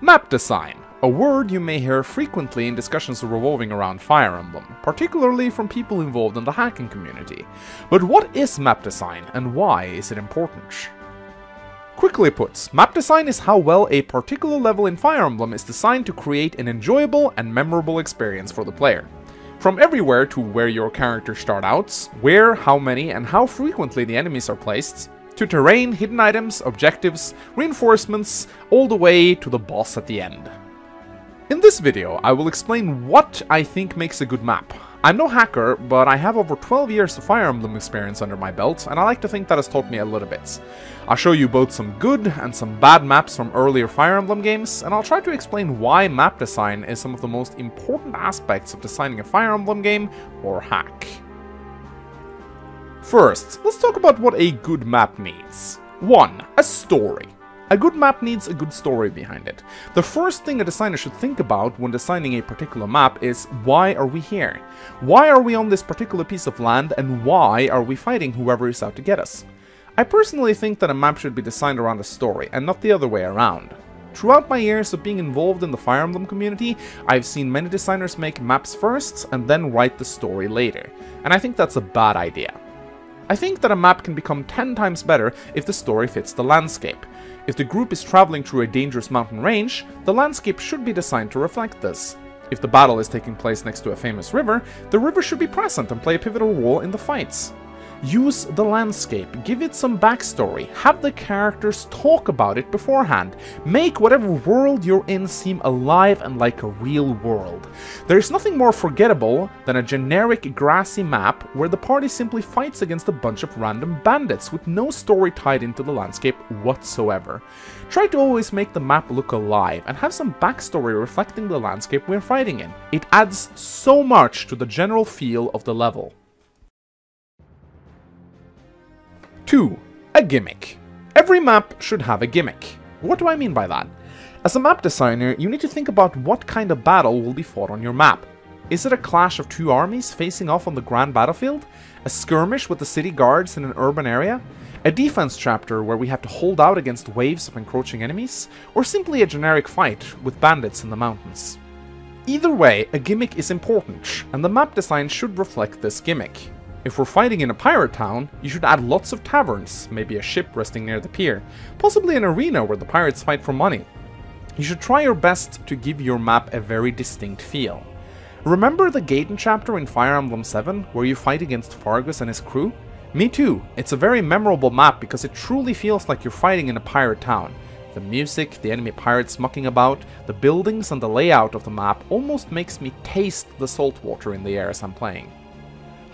Map design, a word you may hear frequently in discussions revolving around Fire Emblem, particularly from people involved in the hacking community. But what is map design and why is it important? Quickly put, map design is how well a particular level in Fire Emblem is designed to create an enjoyable and memorable experience for the player. From everywhere to where your character starts out, where, how many, and how frequently the enemies are placed, to terrain, hidden items, objectives, reinforcements, all the way to the boss at the end. In this video, I will explain what I think makes a good map. I'm no hacker, but I have over 12 years of Fire Emblem experience under my belt, and I like to think that has taught me a little bit. I'll show you both some good and some bad maps from earlier Fire Emblem games, and I'll try to explain why map design is some of the most important aspects of designing a Fire Emblem game or hack. First, let's talk about what a good map needs. 1. A story. A good map needs a good story behind it. The first thing a designer should think about when designing a particular map is, why are we here? Why are we on this particular piece of land, and why are we fighting whoever is out to get us? I personally think that a map should be designed around a story, and not the other way around. Throughout my years of being involved in the Fire Emblem community, I've seen many designers make maps first, and then write the story later, and I think that's a bad idea. I think that a map can become 10 times better if the story fits the landscape. If the group is traveling through a dangerous mountain range, the landscape should be designed to reflect this. If the battle is taking place next to a famous river, the river should be present and play a pivotal role in the fights. Use the landscape, give it some backstory, have the characters talk about it beforehand. Make whatever world you're in seem alive and like a real world. There's nothing more forgettable than a generic grassy map where the party simply fights against a bunch of random bandits with no story tied into the landscape whatsoever. Try to always make the map look alive and have some backstory reflecting the landscape we're fighting in. It adds so much to the general feel of the level. 2. A gimmick. Every map should have a gimmick. What do I mean by that? As a map designer, you need to think about what kind of battle will be fought on your map. Is it a clash of two armies facing off on the grand battlefield? A skirmish with the city guards in an urban area? A defense chapter where we have to hold out against waves of encroaching enemies? Or simply a generic fight with bandits in the mountains? Either way, a gimmick is important, and the map design should reflect this gimmick. If we're fighting in a pirate town, you should add lots of taverns, maybe a ship resting near the pier, possibly an arena where the pirates fight for money. You should try your best to give your map a very distinct feel. Remember the Gaiden chapter in Fire Emblem 7, where you fight against Fargus and his crew? Me too, it's a very memorable map because it truly feels like you're fighting in a pirate town. The music, the enemy pirates mucking about, the buildings and the layout of the map almost makes me taste the salt water in the air as I'm playing.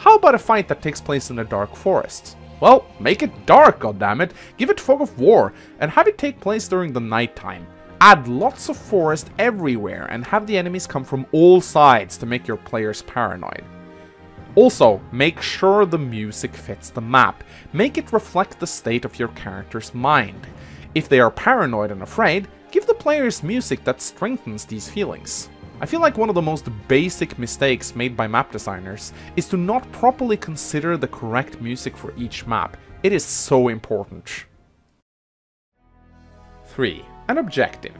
How about a fight that takes place in a dark forest? Well, make it dark, goddammit! Give it Fog of War, and have it take place during the nighttime. Add lots of forest everywhere, and have the enemies come from all sides to make your players paranoid. Also, make sure the music fits the map. Make it reflect the state of your character's mind. If they are paranoid and afraid, give the players music that strengthens these feelings. I feel like one of the most basic mistakes made by map designers is to not properly consider the correct music for each map. It is so important. 3. An objective.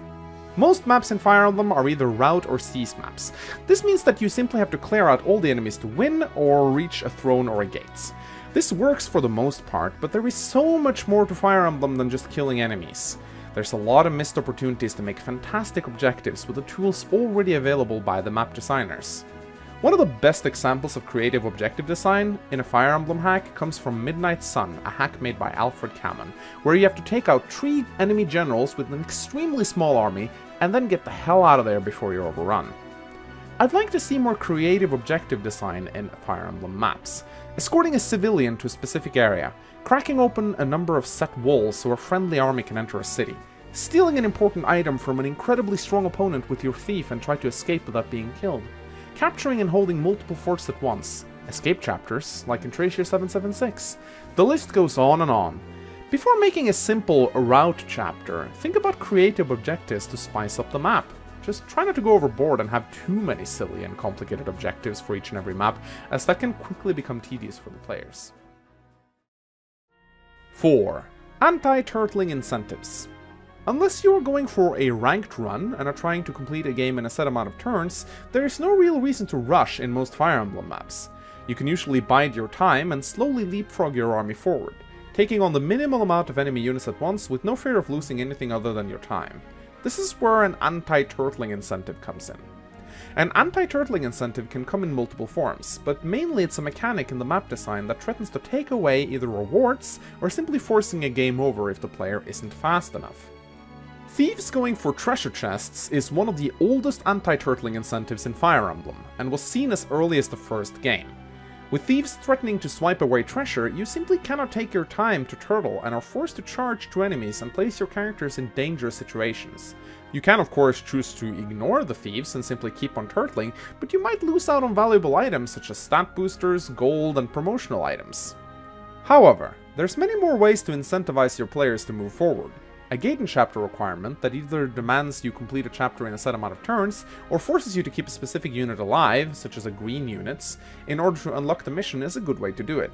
Most maps in Fire Emblem are either route or siege maps. This means that you simply have to clear out all the enemies to win or reach a throne or a gate. This works for the most part, but there is so much more to Fire Emblem than just killing enemies. There's a lot of missed opportunities to make fantastic objectives with the tools already available by the map designers. One of the best examples of creative objective design in a Fire Emblem hack comes from Midnight Sun, a hack made by Alfred Kamen, where you have to take out 3 enemy generals with an extremely small army and then get the hell out of there before you're overrun. I'd like to see more creative objective design in Fire Emblem maps. Escorting a civilian to a specific area, cracking open a number of set walls so a friendly army can enter a city, stealing an important item from an incredibly strong opponent with your thief and try to escape without being killed, capturing and holding multiple forts at once, escape chapters like in Treasure 776. The list goes on and on. Before making a simple route chapter, think about creative objectives to spice up the map. Just try not to go overboard and have too many silly and complicated objectives for each and every map, as that can quickly become tedious for the players. 4. Anti-turtling incentives. Unless you're going for a ranked run and are trying to complete a game in a set amount of turns, there is no real reason to rush in most Fire Emblem maps. You can usually bide your time and slowly leapfrog your army forward, taking on the minimal amount of enemy units at once with no fear of losing anything other than your time. This is where an anti-turtling incentive comes in. An anti-turtling incentive can come in multiple forms, but mainly it's a mechanic in the map design that threatens to take away either rewards or simply forcing a game over if the player isn't fast enough. Thieves going for treasure chests is one of the oldest anti-turtling incentives in Fire Emblem, and was seen as early as the first game. With thieves threatening to swipe away treasure, you simply cannot take your time to turtle and are forced to charge to enemies and place your characters in dangerous situations. You can of course choose to ignore the thieves and simply keep on turtling, but you might lose out on valuable items such as stat boosters, gold, and promotional items. However, there's many more ways to incentivize your players to move forward. A Gaiden chapter requirement that either demands you complete a chapter in a set amount of turns, or forces you to keep a specific unit alive, such as a green units, in order to unlock the mission is a good way to do it.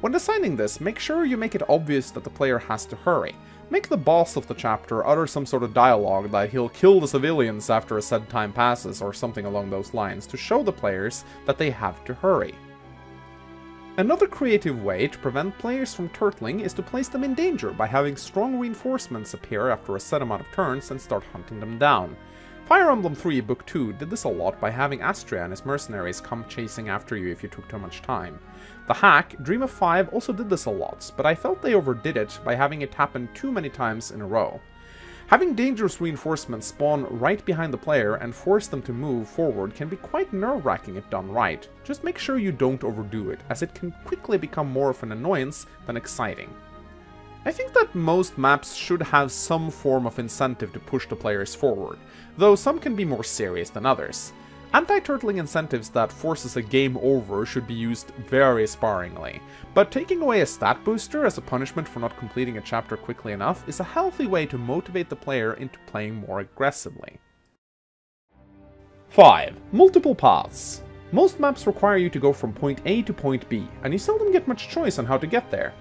When designing this, make sure you make it obvious that the player has to hurry. Make the boss of the chapter utter some sort of dialogue that he'll kill the civilians after a said time passes or something along those lines to show the players that they have to hurry. Another creative way to prevent players from turtling is to place them in danger by having strong reinforcements appear after a set amount of turns and start hunting them down. Fire Emblem 3 Book 2 did this a lot by having Astria and his mercenaries come chasing after you if you took too much time. The hack, Dream of 5, also did this a lot, but I felt they overdid it by having it happen too many times in a row. Having dangerous reinforcements spawn right behind the player and force them to move forward can be quite nerve-wracking if done right. Just make sure you don't overdo it, as it can quickly become more of an annoyance than exciting. I think that most maps should have some form of incentive to push the players forward, though some can be more serious than others. Anti-turtling incentives that forces a game over should be used very sparingly, but taking away a stat booster as a punishment for not completing a chapter quickly enough is a healthy way to motivate the player into playing more aggressively. 5. Multiple paths. Most maps require you to go from point A to point B, and you seldom get much choice on how to get there.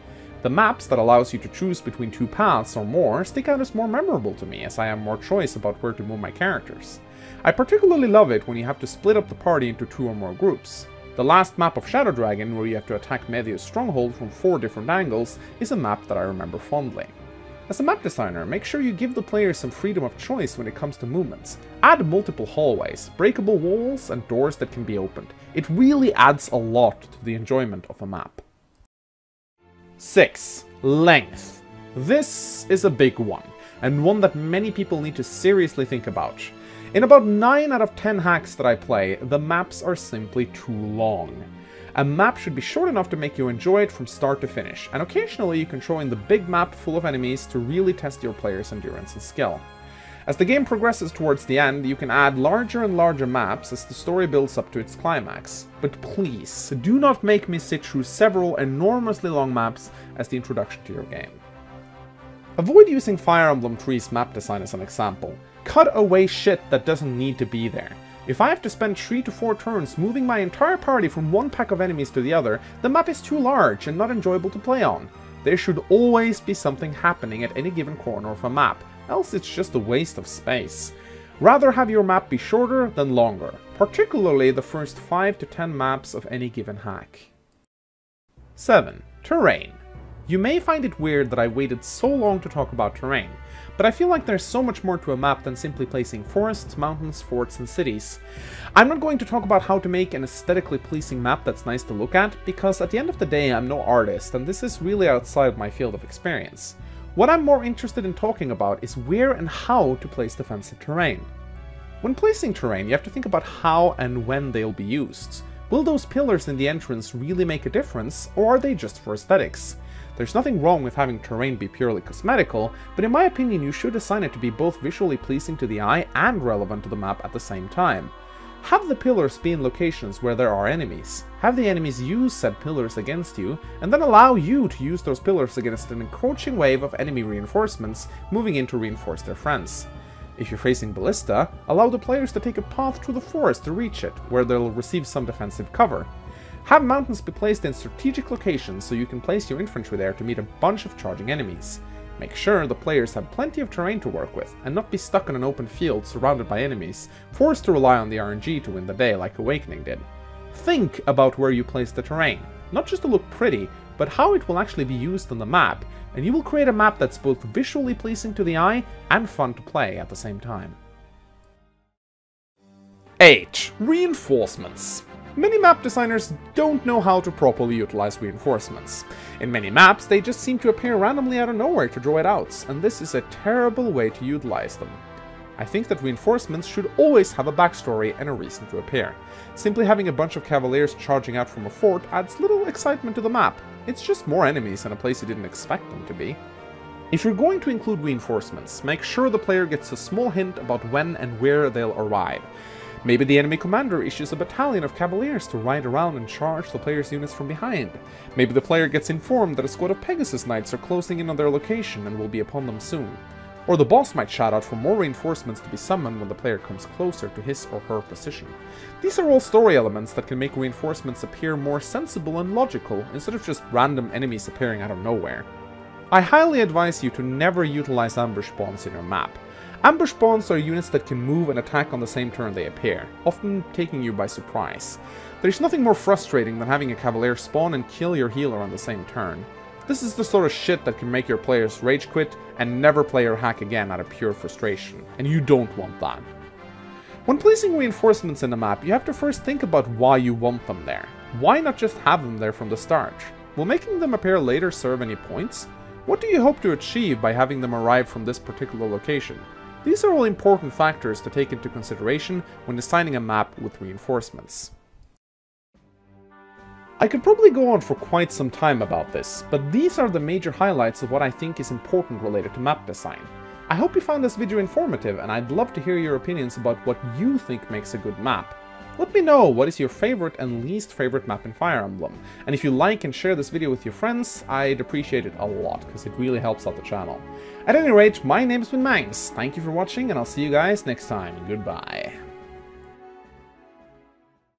The maps that allows you to choose between two paths or more stick out as more memorable to me, as I have more choice about where to move my characters. I particularly love it when you have to split up the party into 2 or more groups. The last map of Shadow Dragon, where you have to attack Medio's stronghold from 4 different angles, is a map that I remember fondly. As a map designer, make sure you give the players some freedom of choice when it comes to movements. Add multiple hallways, breakable walls, and doors that can be opened. It really adds a lot to the enjoyment of a map. 6. Length. This is a big one, and one that many people need to seriously think about. In about 9 out of 10 hacks that I play, the maps are simply too long. A map should be short enough to make you enjoy it from start to finish, and occasionally you can throw in the big map full of enemies to really test your player's endurance and skill. As the game progresses towards the end, you can add larger and larger maps as the story builds up to its climax. But please, do not make me sit through several enormously long maps as the introduction to your game. Avoid using Fire Emblem 3's map design as an example. Cut away shit that doesn't need to be there. If I have to spend 3 to 4 turns moving my entire party from one pack of enemies to the other, the map is too large and not enjoyable to play on. There should always be something happening at any given corner of a map, else it's just a waste of space. Rather have your map be shorter than longer, particularly the first 5 to 10 maps of any given hack. 7. Terrain. You may find it weird that I waited so long to talk about terrain, but I feel like there's so much more to a map than simply placing forests, mountains, forts, and cities. I'm not going to talk about how to make an aesthetically pleasing map that's nice to look at, because at the end of the day I'm no artist, and this is really outside my field of experience. What I'm more interested in talking about is where and how to place defensive terrain. When placing terrain, you have to think about how and when they'll be used. Will those pillars in the entrance really make a difference, or are they just for aesthetics? There's nothing wrong with having terrain be purely cosmetical, but in my opinion you should design it to be both visually pleasing to the eye and relevant to the map at the same time. Have the pillars be in locations where there are enemies. Have the enemies use said pillars against you, and then allow you to use those pillars against an encroaching wave of enemy reinforcements moving in to reinforce their friends. If you're facing Ballista, allow the players to take a path through the forest to reach it, where they'll receive some defensive cover. Have mountains be placed in strategic locations so you can place your infantry there to meet a bunch of charging enemies. Make sure the players have plenty of terrain to work with, and not be stuck in an open field surrounded by enemies, forced to rely on the RNG to win the day like Awakening did. Think about where you place the terrain, not just to look pretty, but how it will actually be used on the map, and you will create a map that's both visually pleasing to the eye and fun to play at the same time. 8. Reinforcements. Many map designers don't know how to properly utilize reinforcements. In many maps, they just seem to appear randomly out of nowhere to draw it out, and this is a terrible way to utilize them. I think that reinforcements should always have a backstory and a reason to appear. Simply having a bunch of cavaliers charging out from a fort adds little excitement to the map. It's just more enemies in a place you didn't expect them to be. If you're going to include reinforcements, make sure the player gets a small hint about when and where they'll arrive. Maybe the enemy commander issues a battalion of cavaliers to ride around and charge the player's units from behind. Maybe the player gets informed that a squad of Pegasus Knights are closing in on their location and will be upon them soon. Or the boss might shout out for more reinforcements to be summoned when the player comes closer to his or her position. These are all story elements that can make reinforcements appear more sensible and logical, instead of just random enemies appearing out of nowhere. I highly advise you to never utilize ambush spawns in your map. Ambush spawns are units that can move and attack on the same turn they appear, often taking you by surprise. There's nothing more frustrating than having a cavalier spawn and kill your healer on the same turn. This is the sort of shit that can make your players rage quit and never play or hack again out of pure frustration, and you don't want that. When placing reinforcements in a map, you have to first think about why you want them there. Why not just have them there from the start? Will making them appear later serve any points? What do you hope to achieve by having them arrive from this particular location? These are all important factors to take into consideration when designing a map with reinforcements. I could probably go on for quite some time about this, but these are the major highlights of what I think is important related to map design. I hope you found this video informative, and I'd love to hear your opinions about what you think makes a good map. Let me know what is your favorite and least favorite map in Fire Emblem, and if you like and share this video with your friends, I'd appreciate it a lot, because it really helps out the channel. At any rate, my name's been Mangs, thank you for watching, and I'll see you guys next time. Goodbye.